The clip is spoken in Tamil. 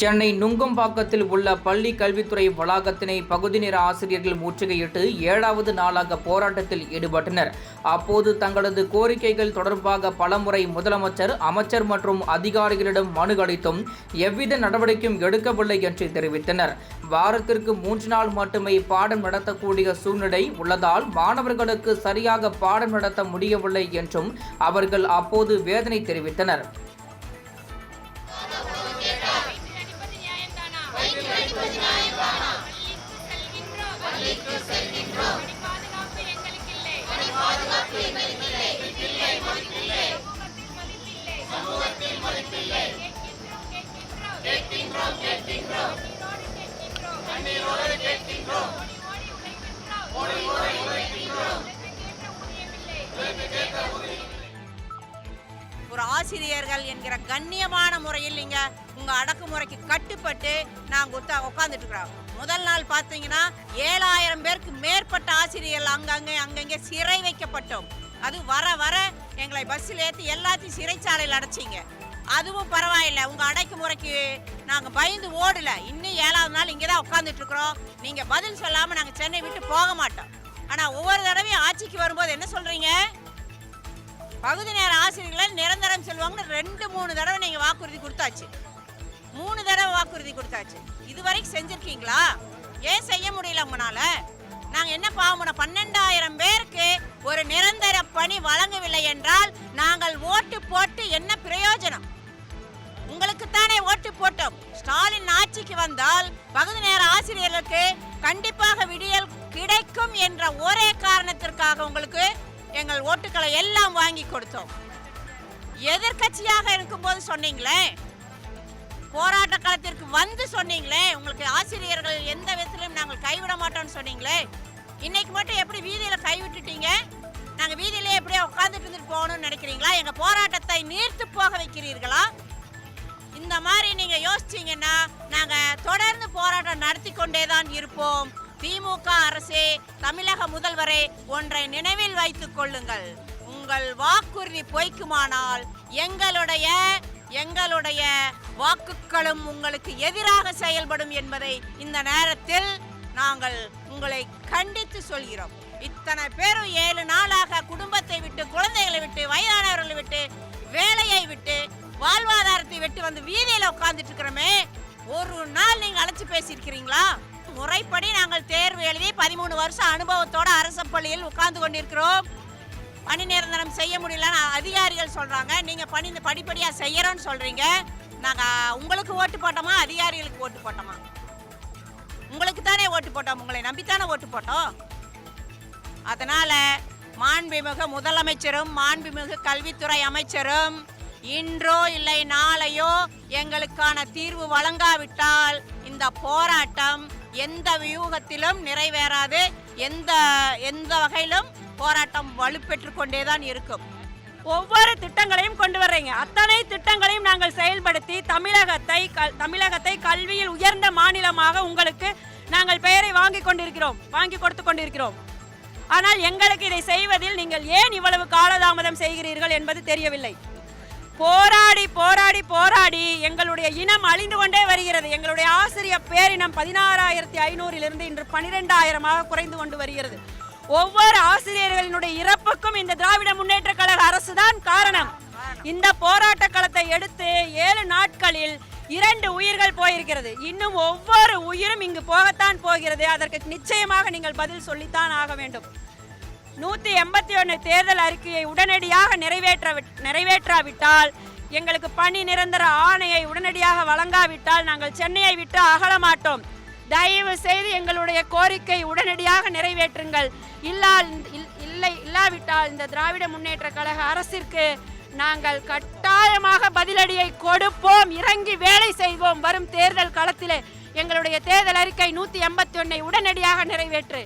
சென்னை நுங்கம்பாக்கத்தில் உள்ள பள்ளி கல்வித்துறை வளாகத்தினை பகுதி நேர ஆசிரியர்கள் முற்றுகையிட்டு 7வது நாளாக போராட்டத்தில் ஈடுபட்டனர். அப்போது தங்களது கோரிக்கைகள் தொடர்பாக பலமுறை முதலமைச்சர், அமைச்சர் மற்றும் அதிகாரிகளிடம் மனு அளித்தும் எவ்வித நடவடிக்கையும் எடுக்கவில்லை என்று தெரிவித்தனர். வாரத்திற்கு 3 நாள் மட்டுமே பாடம் நடத்தக்கூடிய சூழ்நிலை உள்ளதால் மாணவர்களுக்கு சரியாக பாடம் நடத்த முடியவில்லை என்றும் அவர்கள் அப்போது வேதனை தெரிவித்தனர். ஒரு ஆசிரியர்கள் என்கிற கண்ணியமான முறையில் நீங்க உங்க அடக்குமுறைக்கு கட்டுப்பட்டு நாங்க உட்கார்ந்துட்டு இருக்கிறோம். முதல் நாள் பார்த்தீங்கன்னா 7000 பேருக்கு மேற்பட்ட ஆசிரியர்கள் அங்கங்கே சிறை வைக்கப்பட்டோம். அது வர வர எங்களை பஸ்ஸில் ஏற்றி எல்லாத்தையும் சிறைச்சாலையில் அடைச்சிங்க. அதுவும் பரவாயில்லை, உங்க அடக்குமுறைக்கு நாங்க பயந்து ஓடல. இன்னும் 7வது நாள் இங்கே தான் உட்காந்துட்டு இருக்கிறோம். நீங்க பதில் சொல்லாம நாங்க சென்னை விட்டு போக மாட்டோம். ஆனா ஒவ்வொரு தடவையும் ஆட்சிக்கு வரும்போது என்ன சொல்றீங்க? பகுதி நேர ஆசிரியர்களை நிரந்தரம் செல்வாங்கன்னு 2-3 தடவை நீங்க வாக்குறுதி கொடுத்தாச்சு. 3 தடவை வாக்குறுதி கொடுத்தாச்சு. இதுவரைக்கும் செஞ்சிருக்கீங்களா? ஏன் செய்ய முடியல உங்களால? நாங்க என்ன பாவம்? 12,000 பேருக்கு ஒரு நிரந்தர பணி வழங்கவில்லை என்றால் நாங்கள் ஓட்டு போட்டு என்ன பிரயோஜனம்? உங்களுக்குத்தானே ஓட்டு போட்டோம். ஸ்டாலின் ஆட்சிக்கு வந்தால் பகுதி நேர ஆசிரியர்களுக்கு கண்டிப்பாக விடியல் கிடைக்கும் என்ற ஒரே காரணத்திற்காக உங்களுக்கு எங்கள் ஓட்டுக்களை எல்லாம் வாங்கி கொடுத்தோம். எதிர்கட்சியாக இருக்கும்போது சொன்னீங்களே, போராட்ட களத்திற்கு வந்து சொன்னீங்களே, உங்களுக்கு ஆசிரியர்கள் எந்த விதத்திலும் நாங்கள் கைவிட மாட்டோம்னு சொன்னீங்களே, இன்னைக்கு மட்டும் எப்படி வீதியில கைவிட்டுட்டீங்க? நாங்க வீதியிலே எப்படியா உட்கார்ந்துட்டு இருந்துட்டு போகணும்னு நினைக்கிறீங்களா? எங்க போராட்டத்தை நீர்த்து போக வைக்கிறீர்களா? இந்த மாதிரி நீங்க யோசிச்சீங்கன்னா நாங்க தொடர்ந்து போராட்டம் நடத்தி கொண்டேதான் இருப்போம். திமுக அரசே, தமிழக முதல்வரே, ஒன்றை நினைவில் வைத்துக் கொள்ளுங்கள். உங்கள் வாக்குறுதி பொய்க்குமானால் எங்களுடைய வாக்குகளும் உங்களுக்கு எதிராக செயல்படும் என்பதை இந்த நேரத்தில் நாங்கள் உங்களை கண்டித்து சொல்கிறோம். இத்தனை பேரும் 7 நாளாக குடும்பத்தை விட்டு, குழந்தைகளை விட்டு, வயதானவர்களை விட்டு, வேலையை விட்டு, வாழ்வாதாரத்தை விட்டு வந்து வீதியில உட்கார்ந்துட்டு இருக்கிறோமே, ஒரு நாள் நீங்க அழைச்சு பேசியிருக்கிறீங்களா? முறைப்படி நாங்கள் தேர்வு எழுதி 13 வருஷம் அனுபவத்தோட அரசு பள்ளியில் உட்கார்ந்து கொண்டிருக்கிறோம். பணி நிரந்தரம் செய்ய முடியலன்னு அதிகாரிகள் சொல்றாங்க. நீங்க படிப்படியா செய்யறோம்னு சொல்றீங்க. நாங்க உங்களுக்கு ஓட்டு போட்டோமா, அதிகாரிகளுக்கு ஓட்டு போட்டோமா? உங்களுக்கு தானே ஓட்டு போட்டோம், உங்களை நம்பித்தானே ஓட்டு போட்டோம். அதனால மாண்புமிகு முதலமைச்சரும் மாண்புமிகு கல்வித்துறை அமைச்சரும் இன்றோ இல்லை நாளையோ எங்களுக்கான தீர்வு வழங்காவிட்டால் இந்த போராட்டம் எந்த வியூகத்திலும் நிறைவேறாது. எந்த வகையிலும் போராட்டம் வலுப்பெற்று கொண்டேதான் இருக்கும். ஒவ்வொரு திட்டங்களையும் கொண்டு வர்றீங்க. அத்தனை திட்டங்களையும் நாங்கள் செயல்படுத்தி தமிழகத்தை கல்வியில் உயர்ந்த மாநிலமாக உங்களுக்கு நாங்கள் பெயரை வாங்கி கொடுத்து கொண்டிருக்கிறோம். ஆனால் எங்களுக்கு இதை செய்வதில் நீங்கள் ஏன் இவ்வளவு காலதாமதம் செய்கிறீர்கள் என்பது தெரியவில்லை. போராடி போராடி போராடி எங்களுடைய இனம் அழிந்து கொண்டே வருகிறது. எங்களுடைய ஆசிரியர் பேரினம் 16,500 இன்று 12,000 குறைந்து கொண்டு வருகிறது. ஒவ்வொரு ஆசிரியர்களினுடைய இறப்புக்கும் இந்த திராவிட முன்னேற்ற கழக அரசுதான் காரணம். இந்த போராட்ட களத்தை எடுத்து 7 நாட்களில் 2 உயிர்கள் போயிருக்கிறது. இன்னும் ஒவ்வொரு உயிரும் இங்கு போகத்தான் போகிறது. அதற்கு நிச்சயமாக நீங்கள் பதில் சொல்லித்தான் ஆக வேண்டும். 181 தேர்தல் அறிக்கையை உடனடியாக நிறைவேற்றாவிட்டால், எங்களுக்கு பணி நிரந்தர ஆணையை உடனடியாக வழங்காவிட்டால் நாங்கள் சென்னையை விட்டு அகல மாட்டோம். தயவு செய்து எங்களுடைய கோரிக்கை உடனடியாக நிறைவேற்றுங்கள். இல்லாவிட்டால் இந்த திராவிட முன்னேற்ற கழக அரசிற்கு நாங்கள் கட்டாயமாக பதிலடியை கொடுப்போம். இறங்கி வேலை செய்வோம். வரும் தேர்தல் களத்திலே எங்களுடைய தேர்தல் அறிக்கை 181 உடனடியாக நிறைவேற்று.